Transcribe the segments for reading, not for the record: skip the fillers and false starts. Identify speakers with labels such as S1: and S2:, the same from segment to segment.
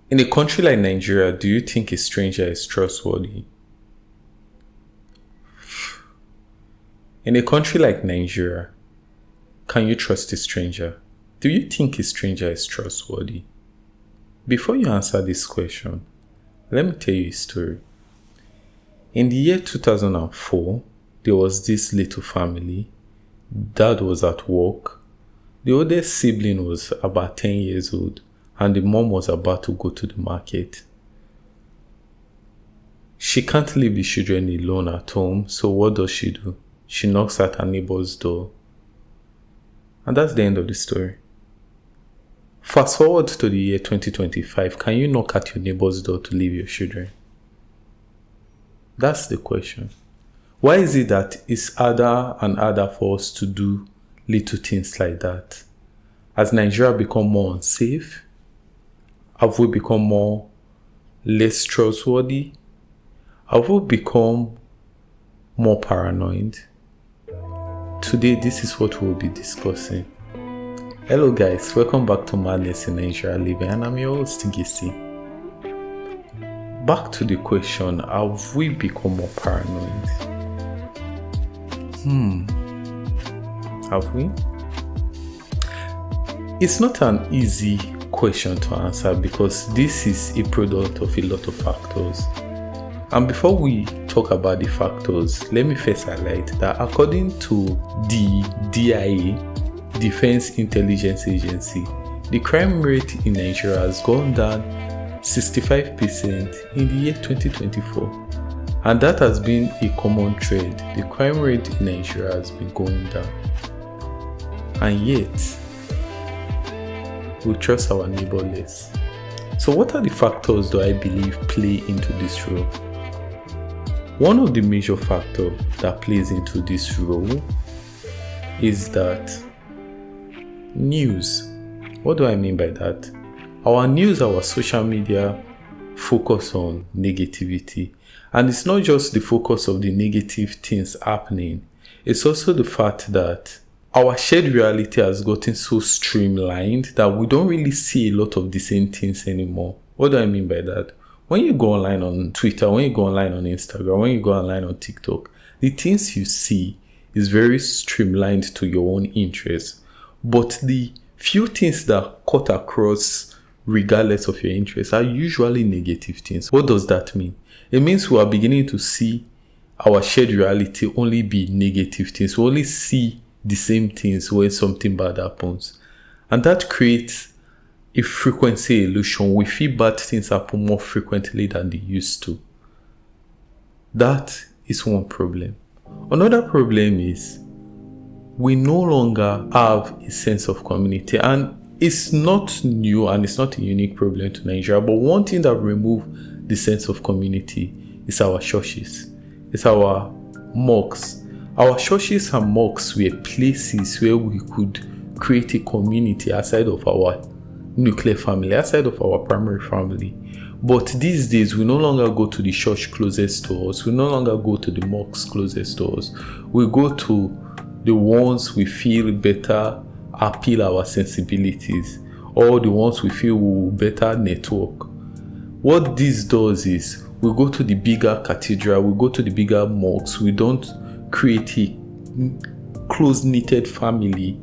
S1: In a country like Nigeria, do you think a stranger is trustworthy? In a country like Nigeria, can you trust a stranger? Do you think a stranger is trustworthy? Before you answer this question, let me tell you a story. In the year 2004, there was this little family. Dad was at work. The oldest sibling was about 10 years old, and the mom was about to go to the market. She can't leave the children alone at home, so what does she do? She knocks at her neighbor's door. And that's the end of the story. Fast forward to the year 2025, can you knock at your neighbor's door to leave your children? That's the question. Why is it that it's harder and harder for us to do little things like that? Has Nigeria become more unsafe? Have we become less trustworthy? Have we become more paranoid? Today, this is what we'll be discussing. Hello guys, welcome back to Madness in Nigeria Living, and I'm your host Gisi. Back to the question, have we become more paranoid? Have we? It's not an easy question to answer because this is a product of a lot of factors. And before we talk about the factors, let me first highlight that according to the DIA, Defense Intelligence Agency, the crime rate in Nigeria has gone down 65% in the year 2024. And that has been a common trend. The crime rate in Nigeria has been going down. And yet, we trust our neighbor less. So what are the factors do I believe play into this role? One of the major factors that plays into this role is that news. What do I mean by that? Our news, our social media focus on negativity. And it's not just the focus of the negative things happening. It's also the fact that our shared reality has gotten so streamlined that we don't really see a lot of the same things anymore. What do I mean by that? When you go online on Twitter, when you go online on Instagram, when you go online on TikTok, the things you see is very streamlined to your own interests. But the few things that cut across regardless of your interests are usually negative things. What does that mean? It means we are beginning to see our shared reality only be negative things. We only see the same things when something bad happens. And that creates a frequency illusion. We feel bad things happen more frequently than they used to. That is one problem. Another problem is we no longer have a sense of community. And it's not new and it's not a unique problem to Nigeria. But one thing that removes the sense of community is our churches. It's our mosques. Our churches and mosques were places where we could create a community outside of our nuclear family, outside of our primary family. But these days, we no longer go to the church closest to us. We no longer go to the mosques closest to us. We go to the ones we feel better appeal our sensibilities, or the ones we feel will better network. What this does is we go to the bigger cathedral, we go to the bigger mosques. We don't create a close-knitted family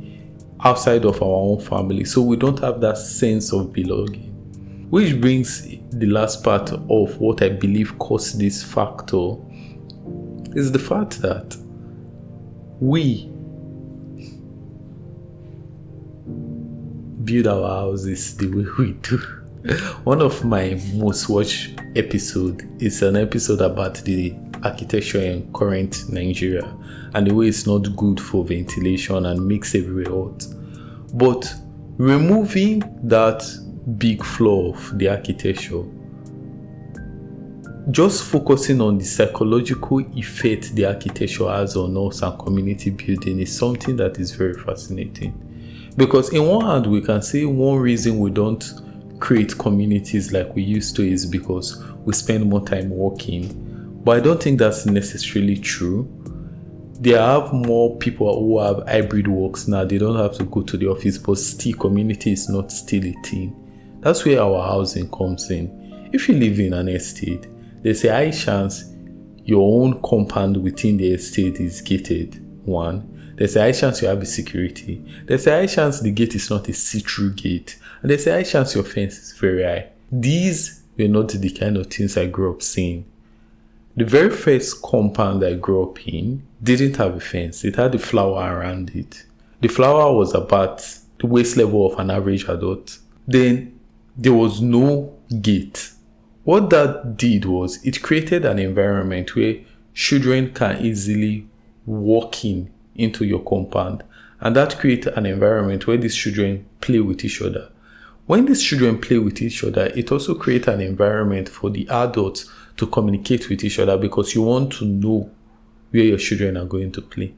S1: outside of our own family, so we don't have that sense of belonging. Which brings the last part of what I believe caused this factor is the fact that we build our houses the way we do. One of my most watched episodes is an episode about the architecture in current Nigeria and the way it's not good for ventilation and makes everywhere hot. But removing that big flaw of the architecture, just focusing on the psychological effect the architecture has on us and community building is something that is very fascinating. Because in one hand, we can say one reason we don't create communities like we used to is because we spend more time working. But I don't think that's necessarily true. There are more people who have hybrid works now. They don't have to go to the office, but still community is not still a thing. That's where our housing comes in. If you live in an estate, there's a high chance your own compound within the estate is gated. One, there's a high chance you have a security. There's a high chance the gate is not a see-through gate. And there's a high chance your fence is very high. These were not the kind of things I grew up seeing. The very first compound I grew up in didn't have a fence. It had a flower around it. The flower was about the waist level of an average adult. Then there was no gate. What that did was it created an environment where children can easily walk into your compound, and that created an environment where these children play with each other. When these children play with each other, it also creates an environment for the adults to communicate with each other, because you want to know where your children are going to play.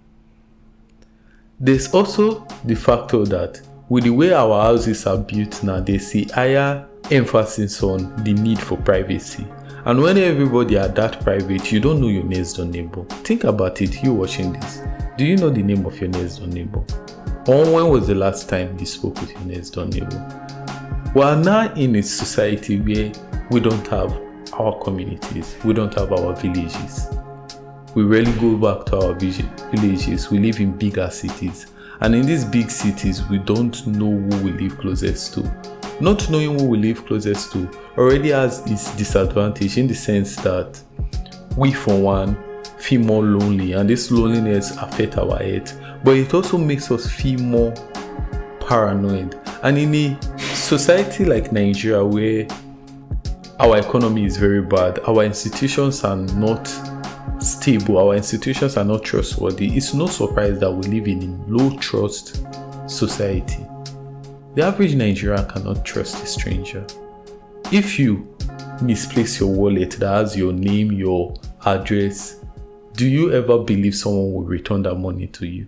S1: There's also the factor that with the way our houses are built now, they see higher emphasis on the need for privacy. And when everybody are that private, you don't know your next door neighbor. Think about it, you watching this. Do you know the name of your next door neighbor? Or when was the last time you spoke with your next door neighbor? We are now in a society where we don't have our communities. We don't have our villages. We rarely go back to our villages. We live in bigger cities. And in these big cities, we don't know who we live closest to. Not knowing who we live closest to already has its disadvantage, in the sense that we, for one, feel more lonely, and this loneliness affects our health. But it also makes us feel more paranoid. And in a society like Nigeria, where our economy is very bad, our institutions are not stable, our institutions are not trustworthy, it's no surprise that we live in a low trust society. The average Nigerian cannot trust a stranger. If you misplace your wallet that has your name, your address, do you ever believe someone will return that money to you?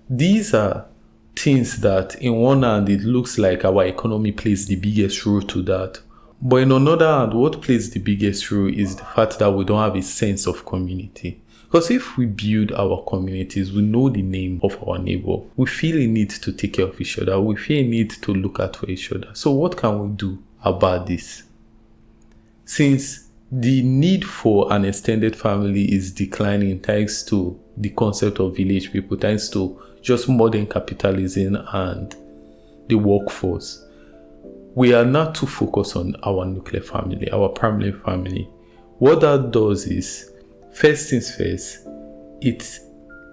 S1: These are things that, in one hand, it looks like our economy plays the biggest role to that. But in another hand, what plays the biggest role is the fact that we don't have a sense of community. Because if we build our communities, we know the name of our neighbor. We feel a need to take care of each other. We feel a need to look out for each other. So what can we do about this? Since the need for an extended family is declining thanks to the concept of village people, thanks to just modern capitalism and the workforce, we are not too focused on our nuclear family, our primary family. What that does is, first things first, it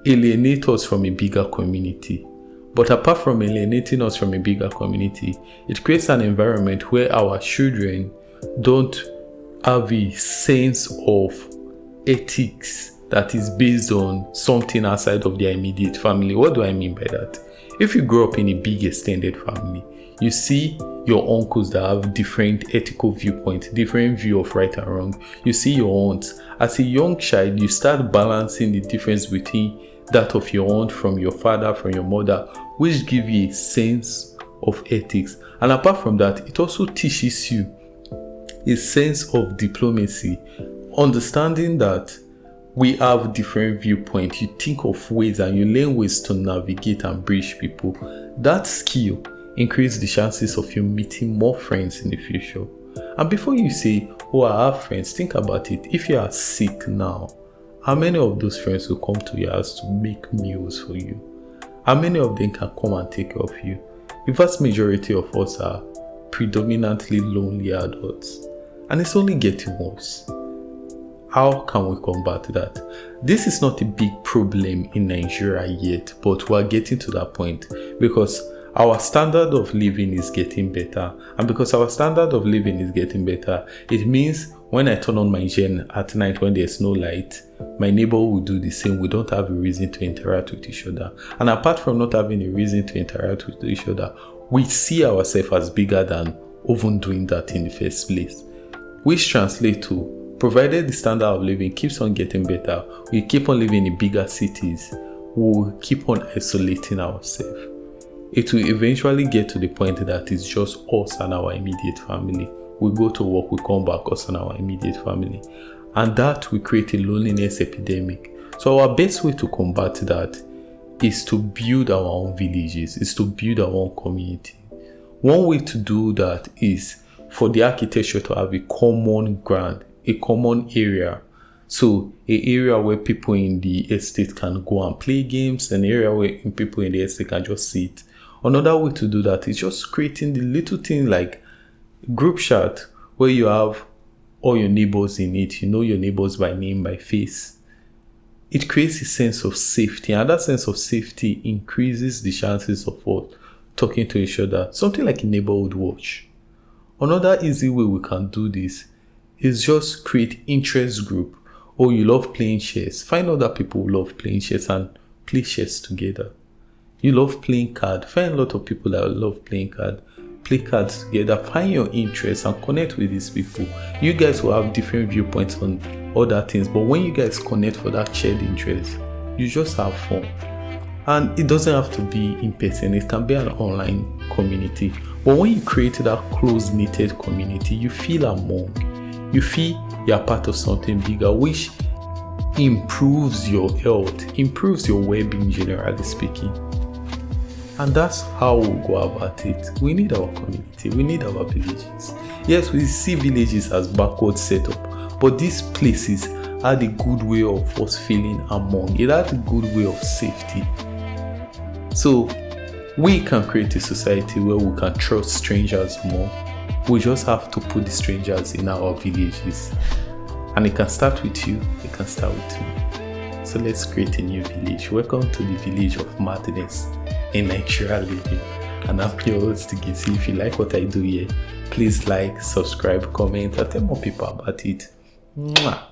S1: alienates us from a bigger community. But apart from alienating us from a bigger community, it creates an environment where our children don't have a sense of ethics that is based on something outside of their immediate family. What do I mean by that? If you grow up in a big extended family, you see your uncles that have different ethical viewpoints, different view of right and wrong. You see your aunts. As a young child, you start balancing the difference between that of your aunt from your father, from your mother, which give you a sense of ethics. And apart from that, it also teaches you a sense of diplomacy, understanding that we have different viewpoints. You think of ways and you learn ways to navigate and bridge people. That skill increase the chances of you meeting more friends in the future. And before you say, oh, I have friends, think about it. If you are sick now, how many of those friends will come to your house to make meals for you? How many of them can come and take care of you? The vast majority of us are predominantly lonely adults, and it's only getting worse. How can we combat that? This is not a big problem in Nigeria yet, but we are getting to that point because our standard of living is getting better. And because our standard of living is getting better, it means when I turn on my gen at night when there's no light, my neighbor will do the same. We don't have a reason to interact with each other. And apart from not having a reason to interact with each other, we see ourselves as bigger than even doing that in the first place. Which translates to, provided the standard of living keeps on getting better, we keep on living in bigger cities, we'll keep on isolating ourselves. It will eventually get to the point that it's just us and our immediate family. We go to work, we come back, us and our immediate family. And that will create a loneliness epidemic. So our best way to combat that is to build our own villages, is to build our own community. One way to do that is for the architecture to have a common ground, a common area. So an area where people in the estate can go and play games, an area where people in the estate can just sit. Another way to do that is just creating the little thing like group chat where you have all your neighbors in it. You know your neighbors by name, by face. It creates a sense of safety, and that sense of safety increases the chances of us talking to each other. Something like a neighborhood watch. Another easy way we can do this is just create interest group. Oh, you love playing chess. Find other people who love playing chess and play chess together. You love playing card. Find a lot of people that love playing card. Play cards together. Find your interests and connect with these people. You guys will have different viewpoints on other things, but when you guys connect for that shared interest, you just have fun. And it doesn't have to be in person. It can be an online community. But when you create that close-knitted community, you feel among. You feel you're part of something bigger, which improves your health, improves your well-being, generally speaking. And that's how we'll go about it. We need our community. We need our villages. Yes, we see villages as backward setup, but these places are the good way of us feeling among. It has a good way of safety. So we can create a society where we can trust strangers more. We just have to put the strangers in our villages. And it can start with you. It can start with me. So let's create a new village. Welcome to the village of madness in Nigeria living. And I'm your host, Gisi. If you like what I do here, please like, subscribe, comment, and tell more people about it. Mwah.